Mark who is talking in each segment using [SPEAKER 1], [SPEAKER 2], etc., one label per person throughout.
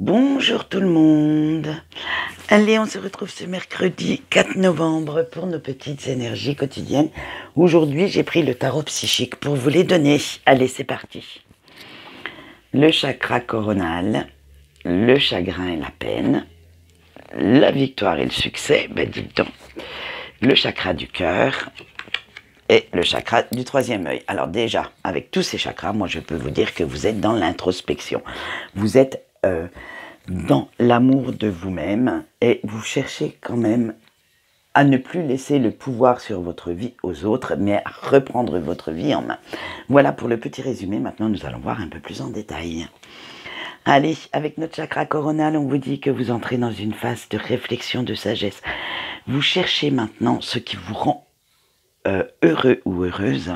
[SPEAKER 1] Bonjour tout le monde. Allez, on se retrouve ce mercredi 4 novembre pour nos petites énergies quotidiennes. Aujourd'hui, j'ai pris le tarot psychique pour vous les donner. Allez, c'est parti. Le chakra coronal, le chagrin et la peine, la victoire et le succès, dites donc, le chakra du cœur et le chakra du troisième œil. Alors déjà, avec tous ces chakras, moi je peux vous dire que vous êtes dans l'introspection. Vous êtes dans l'amour de vous-même et vous cherchez quand même à ne plus laisser le pouvoir sur votre vie aux autres, mais à reprendre votre vie en main. Voilà pour le petit résumé. Maintenant, nous allons voir un peu plus en détail. Allez, avec notre chakra coronal, on vous dit que vous entrez dans une phase de réflexion, de sagesse. Vous cherchez maintenant ce qui vous rend heureux ou heureuse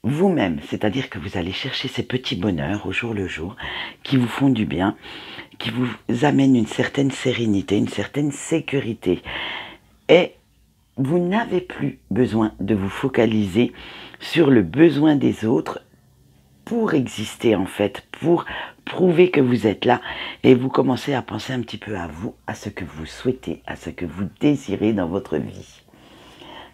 [SPEAKER 1] vous-même, c'est-à-dire que vous allez chercher ces petits bonheurs au jour le jour qui vous font du bien, qui vous amènent une certaine sérénité, une certaine sécurité. Et vous n'avez plus besoin de vous focaliser sur le besoin des autres pour exister en fait, pour prouver que vous êtes là, et vous commencez à penser un petit peu à vous, à ce que vous souhaitez, à ce que vous désirez dans votre vie.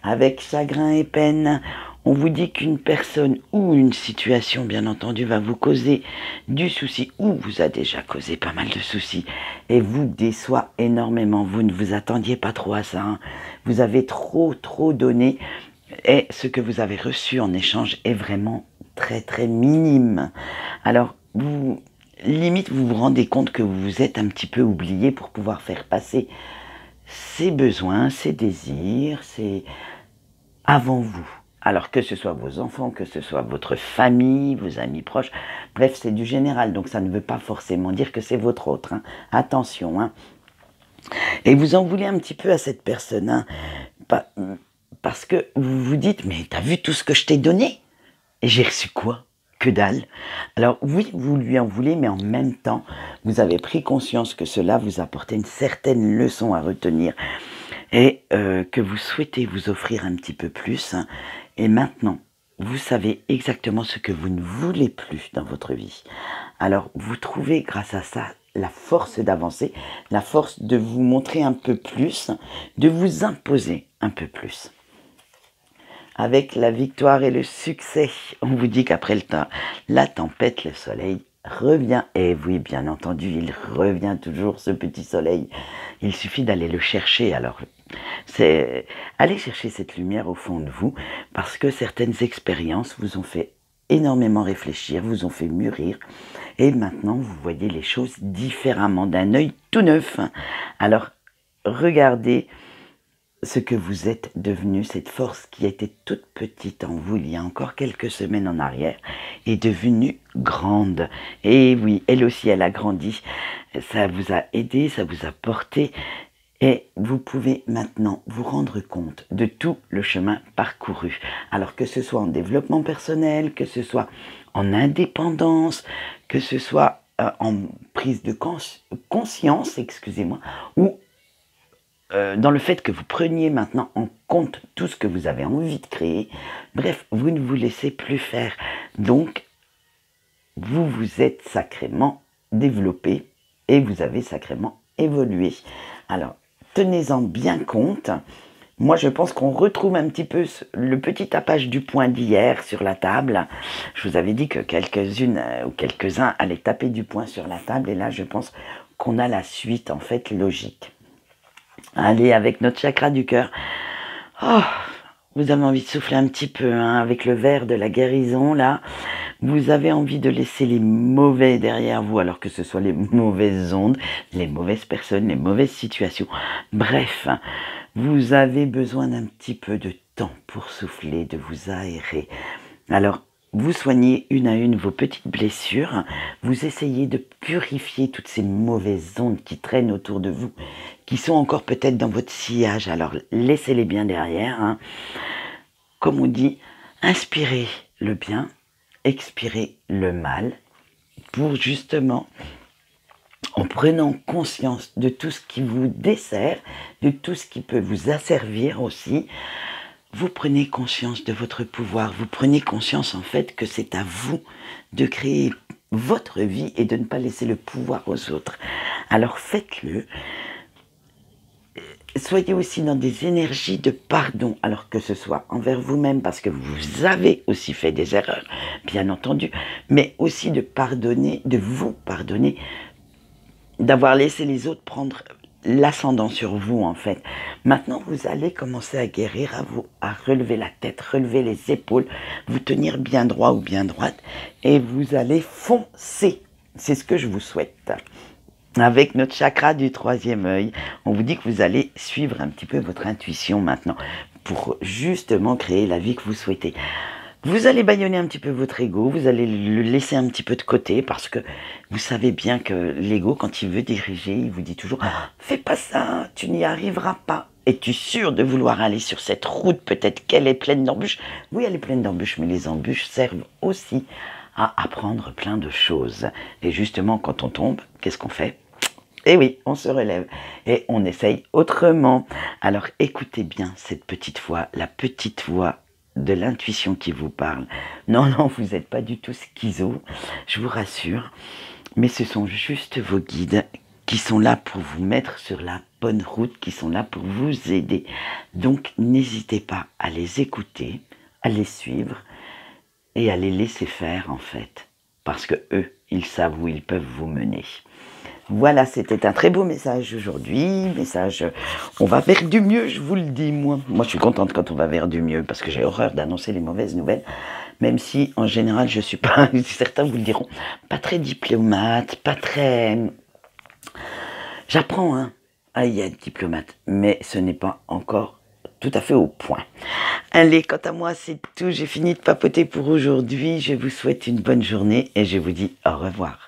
[SPEAKER 1] Avec chagrin et peine, on vous dit qu'une personne ou une situation, bien entendu, va vous causer du souci ou vous a déjà causé pas mal de soucis et vous déçoit énormément. Vous ne vous attendiez pas trop à ça, hein. Vous avez trop donné et ce que vous avez reçu en échange est vraiment très minime. Alors, limite, vous vous rendez compte que vous vous êtes un petit peu oublié pour pouvoir faire passer ses besoins, ses désirs, avant vous. Alors que ce soit vos enfants, que ce soit votre famille, vos amis proches, bref, c'est du général, donc ça ne veut pas forcément dire que c'est votre autre, hein. Attention, hein. Et vous en voulez un petit peu à cette personne, hein, parce que vous vous dites, mais t'as vu tout ce que je t'ai donné? Et j'ai reçu quoi? Que dalle. Alors oui, vous lui en voulez, mais en même temps, vous avez pris conscience que cela vous apportait une certaine leçon à retenir et que vous souhaitez vous offrir un petit peu plus. Hein, et maintenant, vous savez exactement ce que vous ne voulez plus dans votre vie. Alors, vous trouvez grâce à ça la force d'avancer, la force de vous montrer un peu plus, de vous imposer un peu plus. Avec la victoire et le succès, on vous dit qu'après la tempête, le soleil revient. Et oui, bien entendu, il revient toujours, ce petit soleil. Il suffit d'aller le chercher. Alors, allez chercher cette lumière au fond de vous, parce que certaines expériences vous ont fait énormément réfléchir, vous ont fait mûrir. Et maintenant, vous voyez les choses différemment, d'un œil tout neuf. Alors, regardez ce que vous êtes devenu, cette force qui était toute petite en vous il y a encore quelques semaines en arrière, est devenue grande. Et oui, elle aussi, elle a grandi. Ça vous a aidé, ça vous a porté. Et vous pouvez maintenant vous rendre compte de tout le chemin parcouru. Alors que ce soit en développement personnel, que ce soit en indépendance, que ce soit en prise de conscience, excusez-moi, ou dans le fait que vous preniez maintenant en compte tout ce que vous avez envie de créer. Bref, vous ne vous laissez plus faire. Donc, vous vous êtes sacrément développé et vous avez sacrément évolué. Alors, tenez-en bien compte. Moi, je pense qu'on retrouve un petit peu le petit tapage du poing d'hier sur la table. Je vous avais dit que quelques-unes ou quelques-uns allaient taper du poing sur la table. Et là, je pense qu'on a la suite, en fait, logique. Allez, avec notre chakra du cœur. Oh, vous avez envie de souffler un petit peu, hein, avec le verre de la guérison, là. Vous avez envie de laisser les mauvais derrière vous, alors que ce soit les mauvaises ondes, les mauvaises personnes, les mauvaises situations. Bref, vous avez besoin d'un petit peu de temps pour souffler, de vous aérer. Alors, vous soignez une à une vos petites blessures, vous essayez de purifier toutes ces mauvaises ondes qui traînent autour de vous, qui sont encore peut-être dans votre sillage, alors laissez-les bien derrière. Hein. Comme on dit, inspirez le bien, expirez le mal, pour justement, en prenant conscience de tout ce qui vous dessert, de tout ce qui peut vous asservir aussi, vous prenez conscience de votre pouvoir, vous prenez conscience en fait que c'est à vous de créer votre vie et de ne pas laisser le pouvoir aux autres. Alors faites-le. Soyez aussi dans des énergies de pardon, alors que ce soit envers vous-même, parce que vous avez aussi fait des erreurs, bien entendu, mais aussi de pardonner, de vous pardonner, d'avoir laissé les autres prendre l'ascendant sur vous, en fait. Maintenant, vous allez commencer à guérir, à relever la tête, relever les épaules, vous tenir bien droit ou bien droite, et vous allez foncer. C'est ce que je vous souhaite. Avec notre chakra du troisième œil, on vous dit que vous allez suivre un petit peu votre intuition maintenant pour justement créer la vie que vous souhaitez. Vous allez bâillonner un petit peu votre ego, vous allez le laisser un petit peu de côté parce que vous savez bien que l'ego, quand il veut diriger, il vous dit toujours « Fais pas ça, tu n'y arriveras pas ». Es-tu sûr de vouloir aller sur cette route, peut-être qu'elle est pleine d'embûches? Oui, elle est pleine d'embûches, mais les embûches servent aussi à apprendre plein de choses. Et justement, quand on tombe, qu'est-ce qu'on fait? Et oui, on se relève et on essaye autrement. Alors écoutez bien cette petite voix, la petite voix de l'intuition qui vous parle. Non, non, vous n'êtes pas du tout schizo, je vous rassure. Mais ce sont juste vos guides qui sont là pour vous mettre sur la bonne route, qui sont là pour vous aider. Donc n'hésitez pas à les écouter, à les suivre et à les laisser faire en fait. Parce que eux, ils savent où ils peuvent vous mener. Voilà, c'était un très beau message aujourd'hui. Message, on va vers du mieux, je vous le dis, moi. Moi, je suis contente quand on va vers du mieux, parce que j'ai horreur d'annoncer les mauvaises nouvelles. Même si, en général, je suis pas, certains vous le diront, pas très diplomate, pas très... J'apprends, hein, à y être diplomate, mais ce n'est pas encore tout à fait au point. Allez, quant à moi, c'est tout. J'ai fini de papoter pour aujourd'hui. Je vous souhaite une bonne journée et je vous dis au revoir.